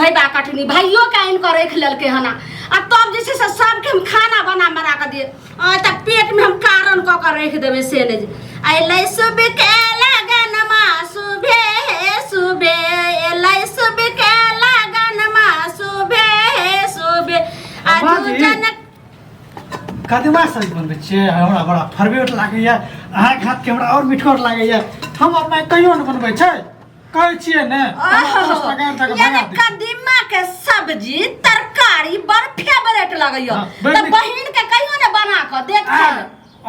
भाई बा कटनी भाइयों का इनको रख ललके हना आ तब जैसे से सबके हम खाना बना के दिए त पेट में हम कारण क के रख देबे से ने आइलै सुबह के लगन मा सुबह एलै सुबह के लगन मा सुबह आजू जनक कदमा सही बनबे छे हमरा बड़ा फरवेट लागैया अहाँ हाथ के हमरा और मिठोर लागैया हम अपना कहियो न बनबै छै कहै छियै ने कदीमा के सब्जी तरकारी बड़ फेवरेट लगैया त बहिन के कहियो ने बना के देख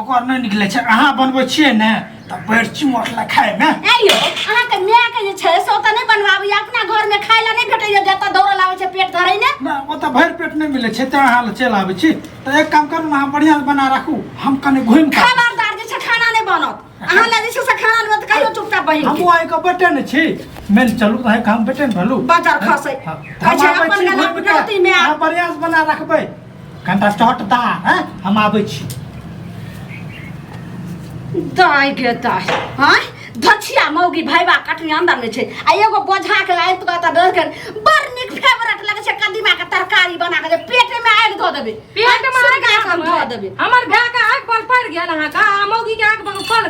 ओकर नहीं निकले छै अहाँ बनबै छियै ने त बड़ चिमोट ला खाए में ए यो अहाँ के माय के जे छै सो त नहीं बनवाबी अपना घर में खाइला नहीं भेटैया जता दौड़ लावे छै पेट धरै ने ना ओ त भर पेट नहीं मिले छै त अहाँ ल चल आबै छी त एक काम करू अहाँ बढ़िया बना राखू हम कने घुम के खबरदार जे छै खाना नहीं बनत अहाँ ले जे छै खाना ले त कहियो चुपचाप बहिन हम आइ के बेटे न छी मेल चलू त हम बेटे न भलू बाजार खसै अच्छा अपन गला पिटती में अहाँ बढ़िया से बना रखबै कनटा चटदार हैं हम आबै छी दाई के दाई हां धछिया मौगी भाईबा कटनी अंदर में छै आ एगो बोझा के आइ तो त डर के बड़ निक फेवरेट लगे छै कदीमा के तरकारी बना के पेट में आग द देबे पेट में आग द देबे हमर भाई के आग पर पड़ गेल अहाँ का मौगी के आग पर पड़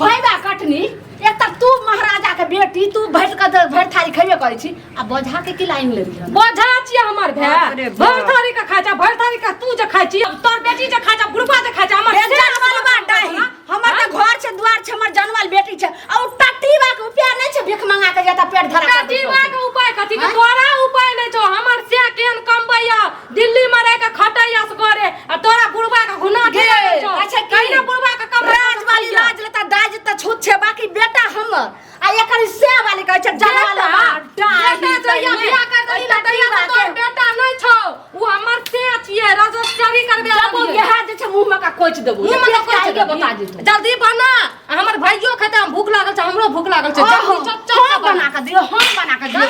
भाईबा कटनी एक त तू महाराजा के बेटी तू भैट के भैट थारी खइबे करै छी आ बोझा के की लाइन लेबी बोझा छिए हमर भाई भर थारी का खाचा भर थारी का तू जे खाइ छी तोर बेटी जे खाचा बुढ़बा जे खाचा हमर जनमलवा डाही हमर त घर छै द्वार छै हमर जनमल बेटी छै आ उ टटीबा के उपाय नै छै भीख मंगा के जता पेट धरा टटीबा के उपाय कथि के तोरा उपाय नै छौ हमर से केन कमबैया दिल्ली में रह के खटैया से करे आ तोरा बुढ़बा के घुना दे छौ अच्छा कहिना बुढ़बा के कम राज वाली राज लेता दाज त छूत छै बाकी बेटा हमर आ एकर से वाली कहै छै जनमलवा बेटा तो या बियाह कर दली लटैया त तोर बेटा नै छौ उ हमर से छिए रजिस्ट्री करबे बाबू यह जे छै मुंह में का कोच देबो मुंह में कोच के बता दे जल्दी बना हमर भाइयो खेते हम भूख लागल छै हमरो भूख लागल छै जल्दी चट बना के दियो हम बना के दियो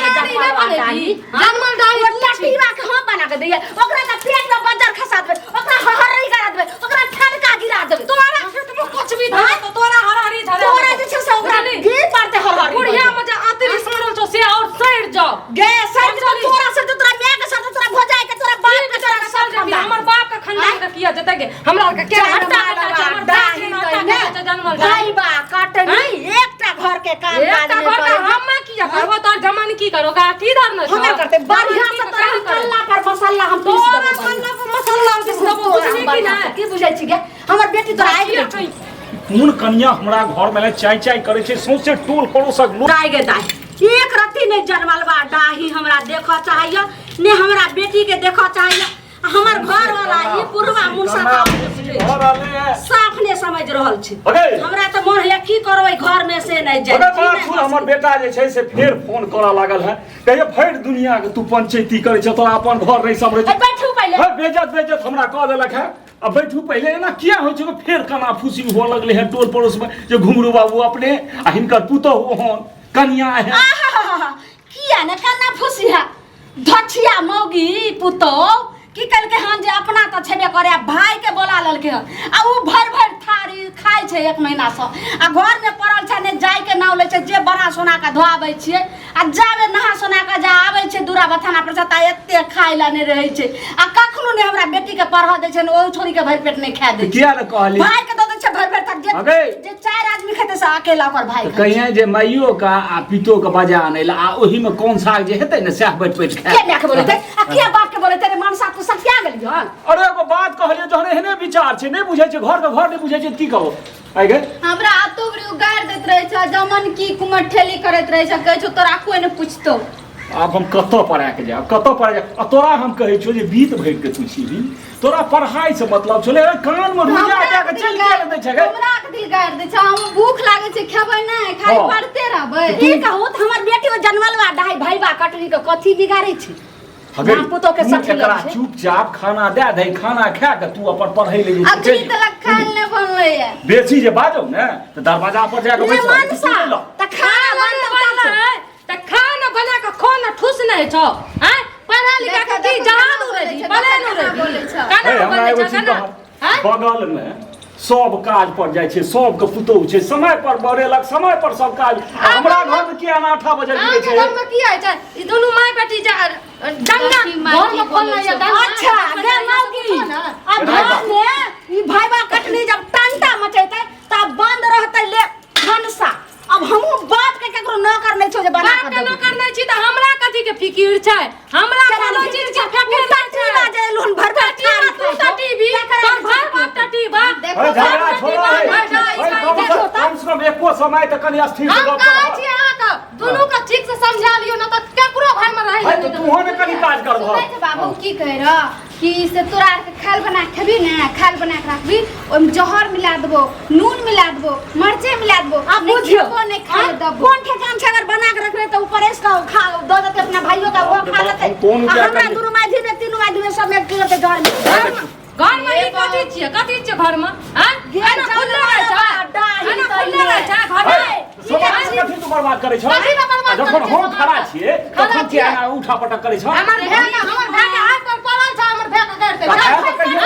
जनमल डाली टटीबा के हम बना के दियो ओकरा त पेट में बजर खसा देबे ओकरा हरहरी करा देबे ओकरा ठनका गिरा देबे तोरा कुछ भी धाय तो तोरा हरहरी झरे तोरा जे छै से ओकरा गिर पड़ते हरहरी बुढ़िया मजा आतिरी सड़ल छौ से और सड़ जाओ गे सड़ तो तोरा से तो तोरा मैं के साथ तोरा भजाए के तोरा बाप के तोरा सब हमर बाप का खानदान का किया जते के हमरा के के हटा हमर दादी जनमल भाई बा काटनी एकटा घर के काम काज नहीं करे हम किया करबो तोर जमान की करो का की धर न हम करते बढ़िया से तोरा कल्ला पर मसाला हम पीस देबो कल्ला पर मसाला हम पीस देबो बुझनी की ना की बुझै छी गे हमर बेटी तोरा आइ गेल कोन कन्या हमरा घर में चाय चाय करे छै सौसे टोल पड़ोसक लोग गाय गे दाई एक रत्ती नहीं जनमलवा डाही हमरा देखो चाहिए ने हमरा बेटी के देखो चाहिए हमर घर वाला ई पुरवा मुनसा घर वाले साफ ने समझ रहल छी अगे हमरा त मन है की करबै घर में से नहीं जाय बात हमर बेटा जे छै से फेर फोन करा लागल है कहियो भर दुनिया के तू पंचायती करे छ तोरा अपन घर नहीं समझे छ बैठू पहले बेजत हमरा कह देलक है अब बैठू पहले एना किया होय छै फेर कना फुसी हो लगले है टोल पड़ोस में जे घुमरू बाबू अपने आ हिनकर पुतहु होन कन्या है किया न कन्ना फुसी है धछिया मौगी पुतो की कल के हम जे अपना त छेबे करे भाई के बोला ललके आ उ भर थारी खाइ छै एक महीना से आ घर में पड़ल छै ने जाय के नाव ले छै जे बना सोना का धोआबै छियै आ जाबे नहा सोना का जा आबै छै दूरा बथाना पर छता एते खाइ ला नै रहै छै आ कखनो ने हमरा बेटी के पढ़ा दै छै ओ छोरी के भर पेट नै खा दै किया न कहली भाई के द दै छै भर तक जे चार आदमी खेते से अकेला ओकर भाई कहिए जे माइयो का आ पितो के बजा आनेला आ ओही में कौन साग जे हेतै न सेह बैठ बैठ खाए के के बोलते आ किया बाप के बोलते रे मनसा तू सब क्या गेलियो अरे एगो बात कहलिए जहन एहने विचार छै नै बुझै छै घर के घर नै बुझै छै की कहू आइ गे हमरा आतोगरी उगार देत रहे छ जमन की कुमर ठेली करत रहे छ कहै छ तोरा कोई न पूछतो अब हम कत्तो पढ़ा के जाब कत्तो पढ़ा आ तोरा हम कहै छौ जे बीत भइर के तू छी तोरा पढ़ाई से मतलब छले कान में रुजा के चल गेल दै छै गे हमरा के दिल गार दे छ हम भूख लागे छै खेबै नै खाली पढ़ते रहबै ई कहू त हमर बेटी जनमलवा डाई भाईबा कटनी के कथि बिगाड़ै छै अगर पुतो के साथ एकरा चुपचाप खाना दे दे खाना खा के तू अपन पढ़ै ले जे अभी तक खाल न बनले है बेसी जे बाजौ ने त दरवाजा पर जाके बैठ त खाना बनता है त खाना बना के खो न ठुस नै छ हैं पढ़ा लिखा के की जहान रे बले न रे बोले छ काना हमरा बोले एगो छ चीज ना बगल में सब काज पर जाइ छै, सबके पुतौह छै, समय पर बरेलक, समय पर सब काज। हमरा घर में किया 8 बजे गिरे छै? घर में की है छै? ई दोनों माय बेटी जा दंगा घर में खोलना है दंगा। अच्छा गे मौगी, अब घर में ई भाईबा कटनी जब टंटा मचेतै तब बंद रहतै ले खनसा। अब हमहू बाप के केकरो नौकर नहीं छो जे बना बाप के नौकर नहीं छी त हमरा कथी के फिकिर छै? हमरा कोनो चीज के फिकिर नहीं छै। बाजे लोन भर भर तू टटी भी तोर भाई बाप टटी बा। अरे झगड़ा छोड़ो, कम से कम एको समय तक कनी स्थिर से हम गप कहै कर। छी अहाँ के दुनू के ठीक से समझा लियो न त केकरो भाई में रहे है तो तू होने कनी काज कर सुनै छै बाबू की कह रहा कि से तोरा के खाल बना के खेबी ना, खाल बना के रखबी, ओम जहर मिला देबो, नून मिला देबो, मरचे मिला देबो, अब बुझियो नहीं खा देबो। कौन ठेकान से अगर बना के रखले तो ऊपर इसका खा दो देते अपना भाइयों का वो खा लेते। कौन क्या हमरा करें? दुरु माई में तीनों माई में सब में की करते घर में। घर में ई कथी छियै? कथी छियै घर में? हां एना खुलले रहे छै, एना खुलले रहे छै घर में। समाज से कथी तू बर्बाद करे छ? कथी के बर्बाद जखन करै हम छै? खड़ा छियै खड़ा तखन छियै। किया उठा पटक करे छ? हमर भाई के हाथ पर पड़ल छै, हमर भाई के गाड़ के कथा छै। तो कहियो।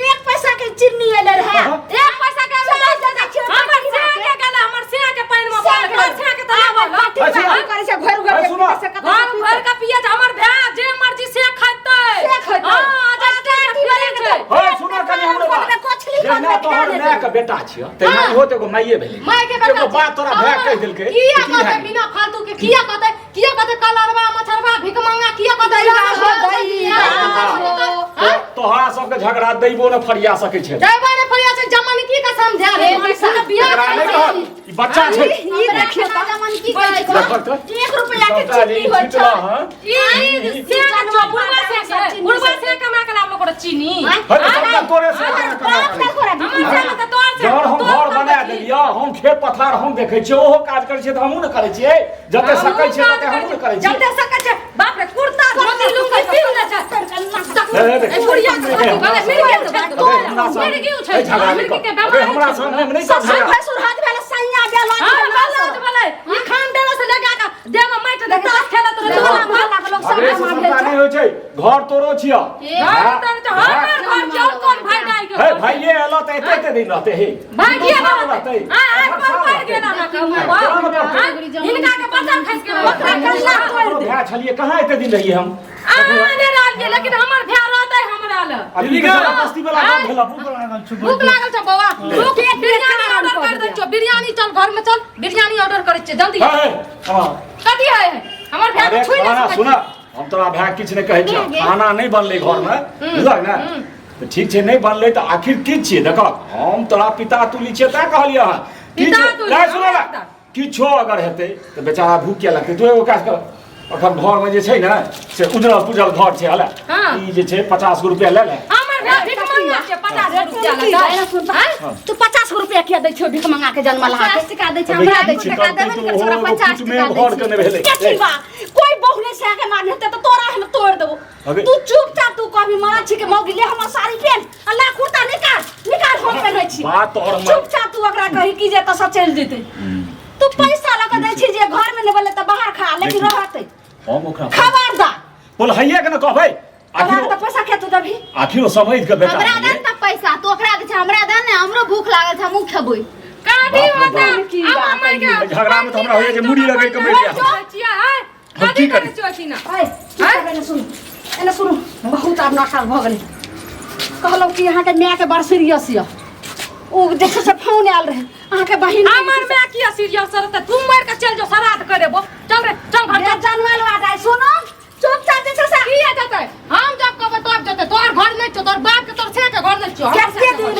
एक पैसा के चिन्नी एले रहे। एक पैसा के हमर से के गेल, हमर से के पानी में पड़ल, तोर से के त लागल। करे से घर घर है सुनो। से कथा घर भर के पिए छै हमर भाई, जे मर्जी से खाइतै। से खैतै। हां जते पिए छै। होय सुनो कनी हमरो बात। कोचली जेना तोहर माय के बेटा छियै तेना इहो तो एगो माइये भेलै। माय के बेटा एगो बात तोरा भाय कह देलकै। किया की कहते है? बिना फालतू के किया कहते कलरवा मछरवा भिख मंगा किया कहते? तोहरा सबके झगड़ा दैबो न फरिया सकै छै। जयबा ने फरिया छै जमन की का समझा रे बियाह झगड़ा नहि कहल, ई बच्चा छै। ई देखियो त जमन की कहै छै? देखो तो 1 रुपया के सबटा चिन्नी ली होय छिटला छै। हँ। ई से बुढ़वा से कमा के लाभ लोग चीनी। है तो सबटा तोरे से हमर से त तोर से जहन हम घर बना देलियै, हम खेत पथार हम देखै छियै, ओहो काज करै छियै त हमहूँ न करै छियै। जते सकै छियै तते हमहूँ न करै छियै। जते सकै छै बाप रे कुर्ता धोती लुंगी सिल ले छै। ए बुढ़िया के कथी वाला मिल गयो छै। झगड़ा नहीं कर। अबे हमरा सामने में नहीं कर झगड़ा। भैंसुर हाथ भेले सैया गेलो। ई खान देलो से लगा के देह में माटि दे ताश खेलत रहे तोरा मार लोग सब अबे समझता नहीं होइ छै, घर तोरो छियै। घर तर हमर घर चल कोन भाई डाल के हे भाइये एलो त एते दिन रहते हे। भागिए रहते। हां आज पर पड़ गेला ना कहू इनका के बच्चा खस के ओकरा कल्ला तोड़ दे। भाय छलिए कहाँ एते दिन रहिए हम? आने रात के लेकिन हमर भाई रहतै हमरा ल। अभी जबरदस्ती वाला काम भेला। भूख लागल छ बौआ, भूख बिरयानी ऑर्डर कर दे छ। बिरयानी चल घर में चल, बिरयानी ऑर्डर करे छ जल्दी। है हां कथी है हमर भाई अरे के छुई खाना ले सुना, हम तोरा भाय किछ नहीं कहै छियै। खाना नहीं बनले घर में, बुझलक ना? तो ठीक छै नहीं बनले त आखिर की छियै? देखो हम तोरा पिता तुली छियै त कहलियै हँ। पिता तुल्य, नहीं सुनो ना, पिता। किछो अगर हेतै त बेचारा भूख के लगतै। तू एगो काज कर, अखन घर में जे छै ना से उजरल पुजल घर छै हला, हाँ। ई जे छै 50 गो रुपया ले ले। हमर भाई भिख मंगा छै 50 रुपया लगा। तू 50 रुपया किया दै छौ भिख मंगा के जन्म लहा के? 50 टका दै छै, हमरा दै छै टका देबे तू ने कर 50 में टका घर दै के छै। नहीं भेलै। क्या बा कोई बहुने से आके मारने होते तो तोरा हम तोड़ देबो। अबे। तू चुपचाप तू कभी मारा छी के मौगी ले हमर साड़ी पहन अल्लाह कुर्ता निकाल निकाल हम पहनै छी। बात और मत। चुपचाप तू ओकरा कही कि जे त सब चल जेते। तू पैसा लगा दै छी जे घर में ने बोले त बाहर खा लेकिन रहते हम ओकरा खबरदार। बोल हैया के न कहबै। अगर आखिर त पैसा के तू दभी आखिर समझ के बेटा हमरा दे त पैसा, तो ओकरा दे छै, हमरा दे ने, हमरो भूख लागल छै, हमहू खेबै। काटी बाप रे होता बाप। अब मार के झगड़ा में तो हमरा होइए जे मुड़ी लगै के मरि जाए। छिया है हम कथी की करी? करे छी ना ए एने सुन एने सुन बहुत आब नाटक भ गेलै। कहलौ कि यहाँ के माय के बड़ सीरियस य। ओ देखे से फोन आयल रहे अहाँ के बहिन हमर में किया सीरियस रहता? तुम मार के चल जाओ श्राद्ध करेबो। चल रे चल घर चल। जानवाल वाटा सुनो चुपचाप जे छै से किया जतै हम जब कहबै तब जतै। तोर घर नहीं छ, तोर बाप के तोर से के घर नहीं छ। कैसे दिन